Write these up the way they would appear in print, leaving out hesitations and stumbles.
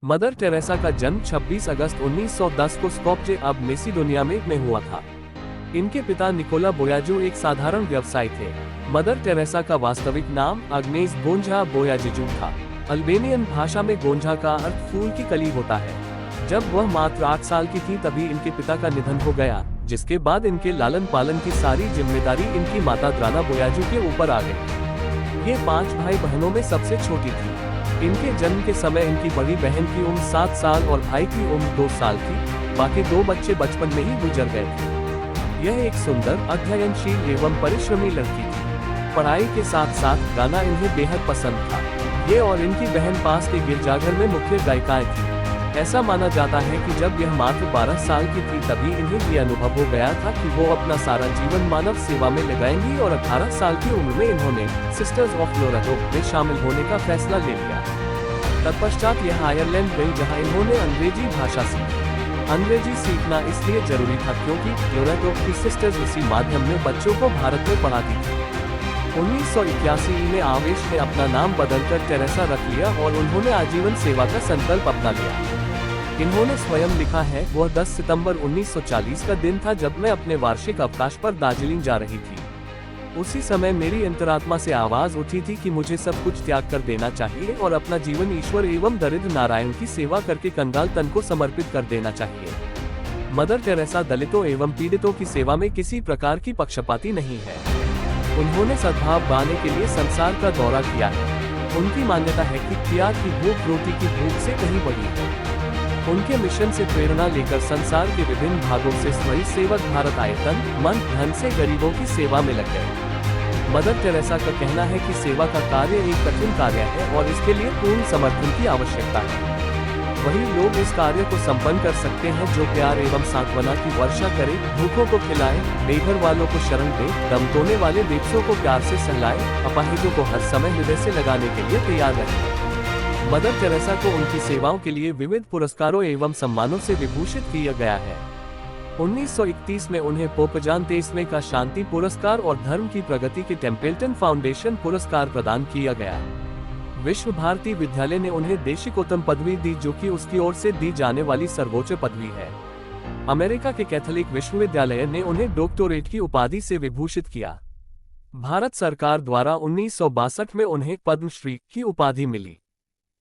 Mother Teresa का जन्म 26 अगस्त 1910 को स्कोप्जे अब मेसिडोनिया में हुआ था। इनके पिता निकोला बोयाजू एक साधारण व्यवसायी थे। मदर टेरेसा का वास्तविक नाम अग्नेस गोंझा बोयाजिजू था। अल्बेनियन भाषा में गोंझा का अर्थ फूल की कली होता है। जब वह मात्र 8 साल की थी तभी इनके पिता का निधन हो गया, जिसके बाद इनके लालन पालन की सारी जिम्मेदारी इनकी माता द्राना बोयाजू के ऊपर आ गई। ये 5 भाई बहनों में सबसे छोटी थी। इनके जन्म के समय इनकी बड़ी बहन की उम्र 7 साल और भाई की उम्र 2 साल थी। बाकी 2 बच्चे बचपन में ही गुजर गए थे। यह एक सुंदर, अध्ययनशील एवं परिश्रमी लड़की थी। पढ़ाई के साथ साथ गाना इन्हें बेहद पसंद था। ये और इनकी बहन पास के गिरजाघर में मुख्य गायिकाएं थी। ऐसा माना जाता है कि जब यह मात्र 12 साल की थी तभी इन्हें ये अनुभव हो गया था कि वो अपना सारा जीवन मानव सेवा में लगाएंगी और 18 साल की उम्र में इन्होंने सिस्टर्स ऑफ लोरेटो में शामिल होने का फैसला ले लिया। तत्पश्चात यह आयरलैंड गई, जहां इन्होंने अंग्रेजी भाषा सीखी। अंग्रेजी सीखना इसलिए जरूरी था क्योंकि लोरेटो की सिस्टर्स इसी माध्यम में बच्चों को भारत में पढ़ाती थी। 1981 में आवेश ने अपना नाम बदलकर टेरेसा रख लिया और उन्होंने आजीवन सेवा का संकल्प अपना लिया। इन्होंने स्वयं लिखा है, वह 10 सितंबर 1940 का दिन था जब मैं अपने वार्षिक अवकाश पर दार्जिलिंग जा रही थी। उसी समय मेरी अंतरात्मा से आवाज उठी थी कि मुझे सब कुछ त्याग कर देना चाहिए और अपना जीवन ईश्वर एवं दरिद्र नारायण की सेवा करके कंगाल तन को समर्पित कर देना चाहिए। मदर टेरेसा दलितों एवं पीड़ितों की सेवा में किसी प्रकार की पक्षपाती नहीं है। उन्होंने सद्भाव पाने के लिए संसार का दौरा किया है। उनकी मान्यता है कि प्यार की भूख रोटी की भूख से कहीं बड़ी है। उनके मिशन से प्रेरणा लेकर संसार के विभिन्न भागों से स्वयं सेवक भारत आए, तन मन धन से गरीबों की सेवा में लग गए। मदर टेरेसा का कहना है कि सेवा का कार्य एक कठिन कार्य है और इसके लिए पूर्ण समर्थन की आवश्यकता है। वही लोग इस कार्य को संपन्न कर सकते हैं जो प्यार एवं सांत्वना की वर्षा करे, भूखों को खिलाए, बेघर वालों को शरण दे, दम तोड़ने वाले बेबसों को प्यार से सहलाए, अपाहिजों को हर समय हृदय से लगाने के लिए तैयार रहे। मदर टेरेसा को उनकी सेवाओं के लिए विविध पुरस्कारों एवं सम्मानों से विभूषित किया गया है। 1931 में उन्हें पोप जॉन 23वें का शांति पुरस्कार और धर्म की प्रगति के टेम्पल्टन फाउंडेशन पुरस्कार प्रदान किया गया। विश्व भारती विद्यालय ने उन्हें देशिकोत्तम पदवी दी, जो कि उसकी ओर से दी जाने वाली सर्वोच्च पदवी है। अमेरिका के कैथोलिक विश्वविद्यालय ने उन्हें डॉक्टरेट की उपाधि से विभूषित किया। भारत सरकार द्वारा 1962 में उन्हें पद्मश्री की उपाधि मिली।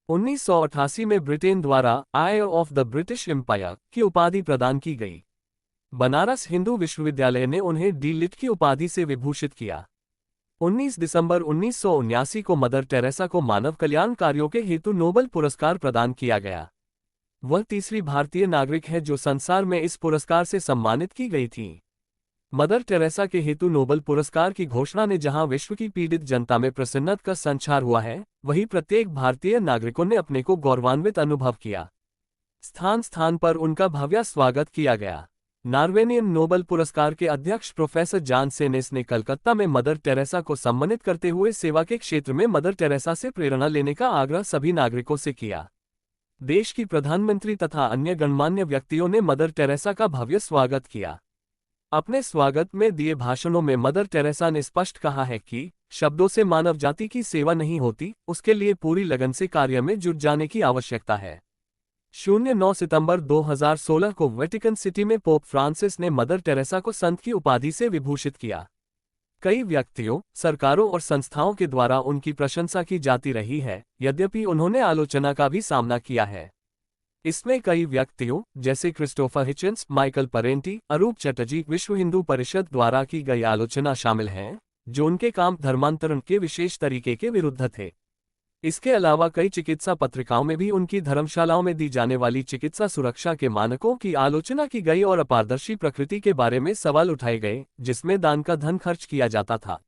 1988 में ब्रिटेन द्वारा आयर ऑफ द ब्रिटिश एम्पायर की उपाधि प्रदान की गई। बनारस हिंदू विश्वविद्यालय ने उन्हें डी लिट की उपाधि से विभूषित किया। 19 दिसंबर 1979 को मदर टेरेसा को मानव कल्याण कार्यों के हेतु नोबेल पुरस्कार प्रदान किया गया। वह तीसरी भारतीय नागरिक है जो संसार में इस पुरस्कार से सम्मानित की गई थी। मदर टेरेसा के हेतु नोबेल पुरस्कार की घोषणा ने जहां विश्व की पीड़ित जनता में प्रसन्नता का संचार हुआ है, वहीं प्रत्येक भारतीय नागरिकों ने अपने को गौरवान्वित अनुभव किया। स्थान स्थान पर उनका भव्य स्वागत किया गया। नॉर्वेनियन नोबेल पुरस्कार के अध्यक्ष प्रोफेसर जॉन सेनेस ने कलकत्ता में मदर टेरेसा को सम्मानित करते हुए सेवा के क्षेत्र में मदर टेरेसा से प्रेरणा लेने का आग्रह सभी नागरिकों से किया। देश की प्रधानमंत्री तथा अन्य गणमान्य व्यक्तियों ने मदर टेरेसा का भव्य स्वागत किया। अपने स्वागत में दिए भाषणों में मदर टेरेसा ने स्पष्ट कहा है कि शब्दों से मानव जाति की सेवा नहीं होती, उसके लिए पूरी लगन से कार्य में जुट जाने की आवश्यकता है। 9 सितंबर 2016 को वेटिकन सिटी में पोप फ्रांसिस ने मदर टेरेसा को संत की उपाधि से विभूषित किया। कई व्यक्तियों, सरकारों और संस्थाओं के द्वारा उनकी प्रशंसा की जाती रही है, यद्यपि उन्होंने आलोचना का भी सामना किया है। इसमें कई व्यक्तियों जैसे क्रिस्टोफर हिचन्स, माइकल परेंटी, अरूप चटर्जी, विश्व हिंदू परिषद द्वारा की गई आलोचना शामिल हैं, जो उनके काम धर्मांतरण के विशेष तरीके के विरुद्ध थे। इसके अलावा कई चिकित्सा पत्रिकाओं में भी उनकी धर्मशालाओं में दी जाने वाली चिकित्सा सुरक्षा के मानकों की आलोचना की गई और अपारदर्शी प्रकृति के बारे में सवाल उठाए गए, जिसमें दान का धन खर्च किया जाता था।